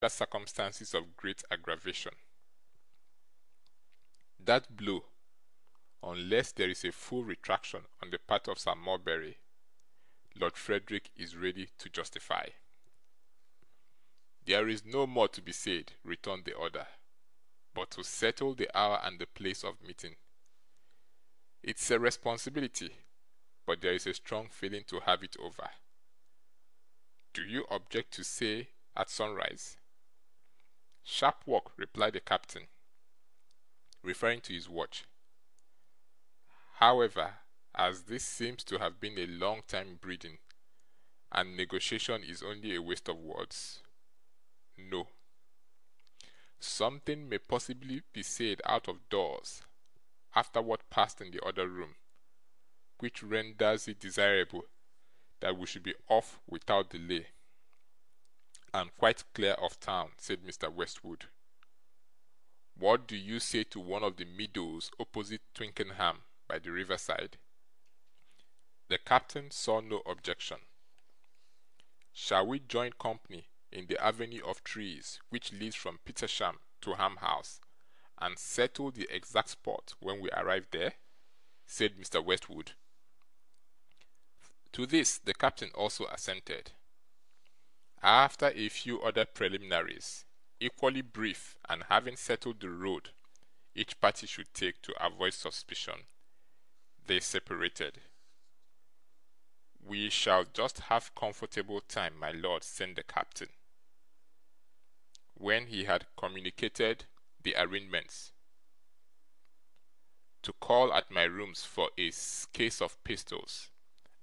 circumstances of great aggravation. That blow, unless there is a full retraction on the part of Sir Mulberry, Lord Frederick is ready to justify. There is no more to be said, returned the other, but to settle the hour and the place of meeting. It's a responsibility, but there is a strong feeling to have it over. Do you object to say at sunrise? Sharp work, replied the captain, referring to his watch. However, as this seems to have been a long time breeding, and negotiation is only a waste of words, no. Something may possibly be said out of doors, after what passed in the other room, which renders it desirable that we should be off without delay, and quite clear of town, said Mr. Westwood. What do you say to one of the meadows opposite Twickenham by the riverside? The captain saw no objection. Shall we join company in the avenue of trees which leads from Petersham to Ham House, and settle the exact spot when we arrive there? Said Mr. Westwood. To this the captain also assented. After a few other preliminaries, equally brief, and having settled the road each party should take to avoid suspicion, they separated. We shall just have comfortable time, my lord, said the captain, when he had communicated the arrangements, to call at my rooms for a case of pistols,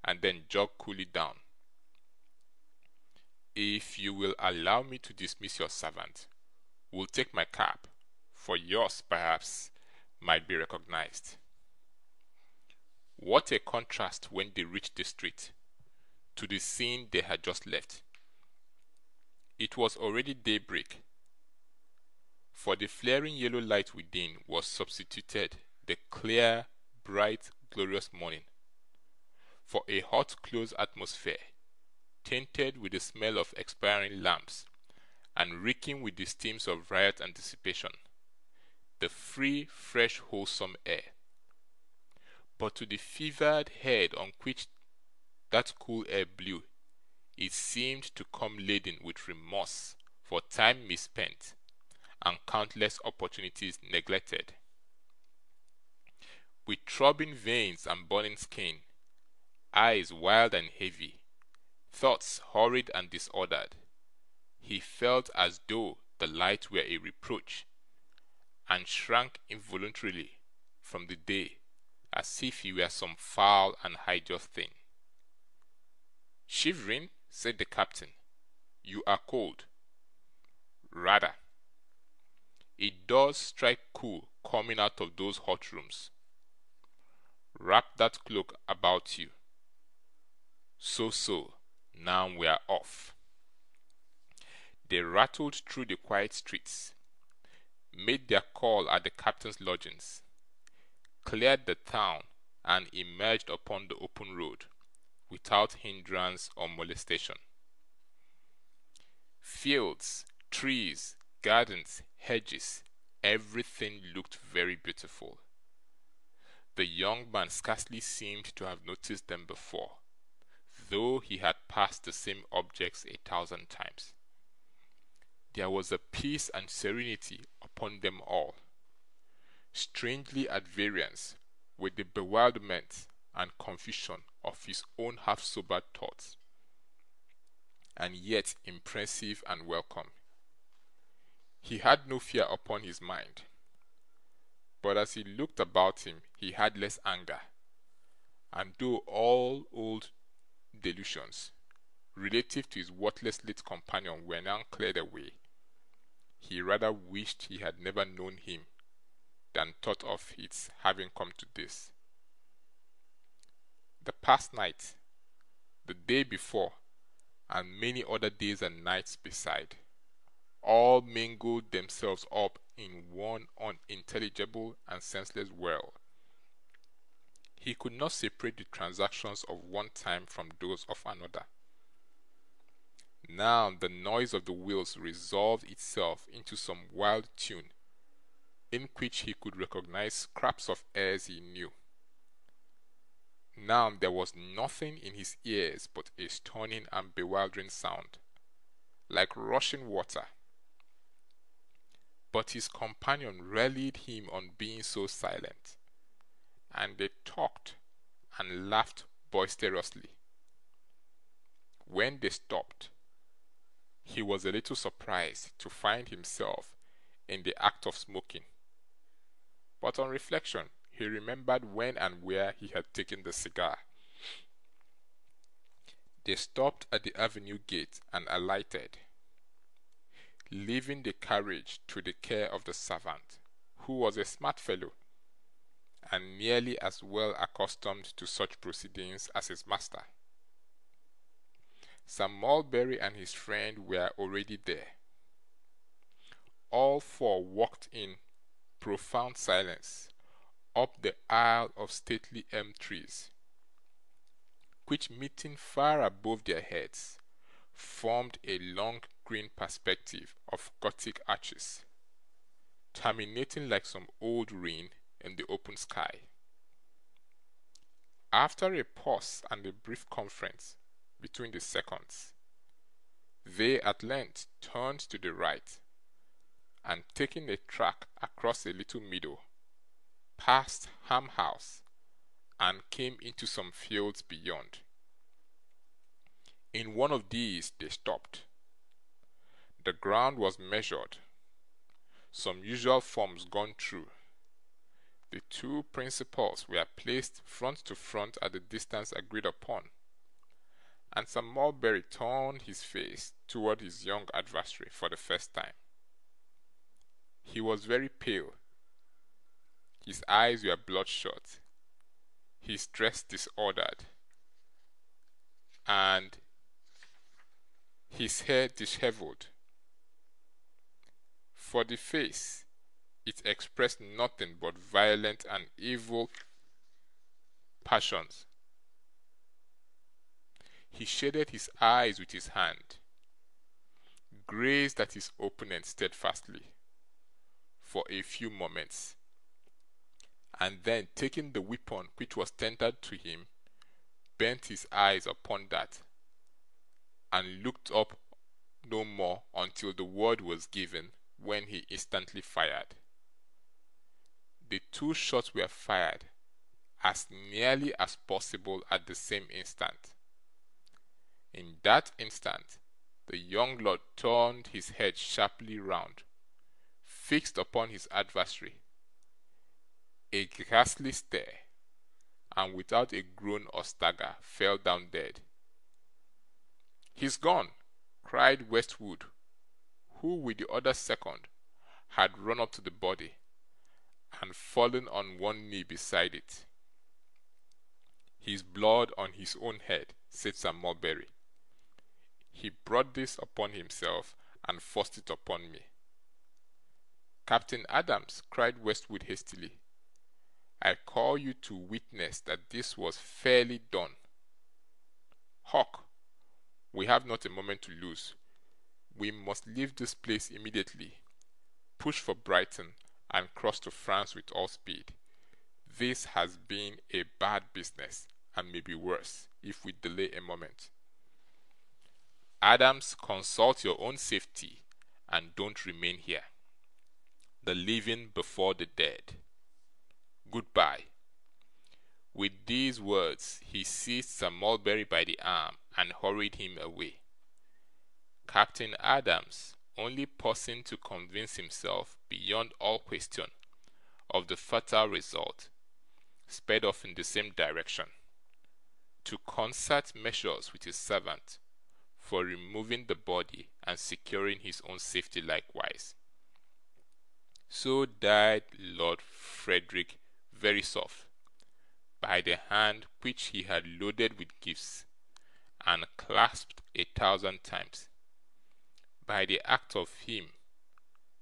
and then jog coolly down. If you will allow me to dismiss your servant, will take my cap, for yours, perhaps, might be recognized. What a contrast when they reached the street, to the scene they had just left. It was already daybreak. For the flaring yellow light within was substituted the clear, bright, glorious morning. For a hot, close atmosphere, tainted with the smell of expiring lamps, and reeking with the steams of riot and dissipation, the free, fresh, wholesome air. But to the fevered head on which that cool air blew, it seemed to come laden with remorse for time misspent, and countless opportunities neglected. With throbbing veins and burning skin, eyes wild and heavy, thoughts hurried and disordered, he felt as though the light were a reproach, and shrank involuntarily from the day as if he were some foul and hideous thing. Shivering, said the captain. You are cold. Rather. It does strike cool coming out of those hot rooms. Wrap that cloak about you. So, now we are off. They rattled through the quiet streets, made their call at the captain's lodgings, cleared the town, and emerged upon the open road, without hindrance or molestation. Fields, trees, gardens, hedges, everything looked very beautiful. The young man scarcely seemed to have noticed them before, though he had passed the same objects 1,000 times. There was a peace and serenity upon them all, strangely at variance with the bewilderment and confusion of his own half-sobered thoughts, and yet impressive and welcome. He had no fear upon his mind, but as he looked about him he had less anger, and though all old delusions relative to his worthless late companion were now cleared away, he rather wished he had never known him than thought of its having come to this. The past night, the day before, and many other days and nights beside, all mingled themselves up in one unintelligible and senseless whirl. He could not separate the transactions of one time from those of another. Now the noise of the wheels resolved itself into some wild tune, in which he could recognize scraps of airs he knew. Now there was nothing in his ears but a stunning and bewildering sound, like rushing water. But his companion rallied him on being so silent, and they talked and laughed boisterously. When they stopped, he was a little surprised to find himself in the act of smoking, but on reflection he remembered when and where he had taken the cigar. They stopped at the avenue gate and alighted, leaving the carriage to the care of the servant, who was a smart fellow, and nearly as well accustomed to such proceedings as his master. Sir Mulberry and his friend were already there. All four walked in profound silence up the aisle of stately elm trees, which, meeting far above their heads, formed a long green perspective of Gothic arches, terminating like some old ruin in the open sky. After a pause and a brief conference between the seconds, they at length turned to the right, and taking a track across a little meadow, passed Ham House, and came into some fields beyond. In one of these they stopped. The ground was measured, some usual forms gone through. The two principals were placed front to front at the distance agreed upon, and Sir Mulberry turned his face toward his young adversary for the first time. He was very pale, his eyes were bloodshot, his dress disordered, and his hair dishevelled. For the face, it expressed nothing but violent and evil passions. He shaded his eyes with his hand, gazed at his opponent steadfastly for a few moments, and then, taking the weapon which was tendered to him, bent his eyes upon that, and looked up no more until the word was given, when he instantly fired. The two shots were fired as nearly as possible at the same instant. In that instant the young lord turned his head sharply round, fixed upon his adversary a ghastly stare, and without a groan or stagger fell down dead. "He's gone!" cried Westwood, who with the other second had run up to the body, and fallen on one knee beside it. "His blood on his own head," said Sir Mulberry. "He brought this upon himself, and forced it upon me." "Captain Adams," cried Westwood hastily, "I call you to witness that this was fairly done. Hawk, we have not a moment to lose. We must leave this place immediately, push for Brighton, and cross to France with all speed. This has been a bad business, and may be worse, if we delay a moment. Adams, consult your own safety, and don't remain here. The living before the dead. Goodbye." With these words he seized Sir Mulberry by the arm and hurried him away. Captain Adams, only pausing to convince himself beyond all question of the fatal result, sped off in the same direction, to concert measures with his servant for removing the body and securing his own safety likewise. So died Lord Frederick Verisopht, by the hand which he had loaded with gifts, and clasped 1,000 times, by the act of him,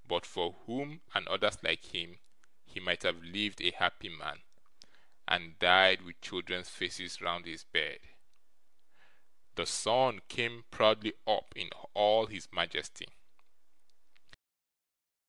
but for whom and others like him he might have lived a happy man, and died with children's faces round his bed. the sun came proudly up in all his majesty,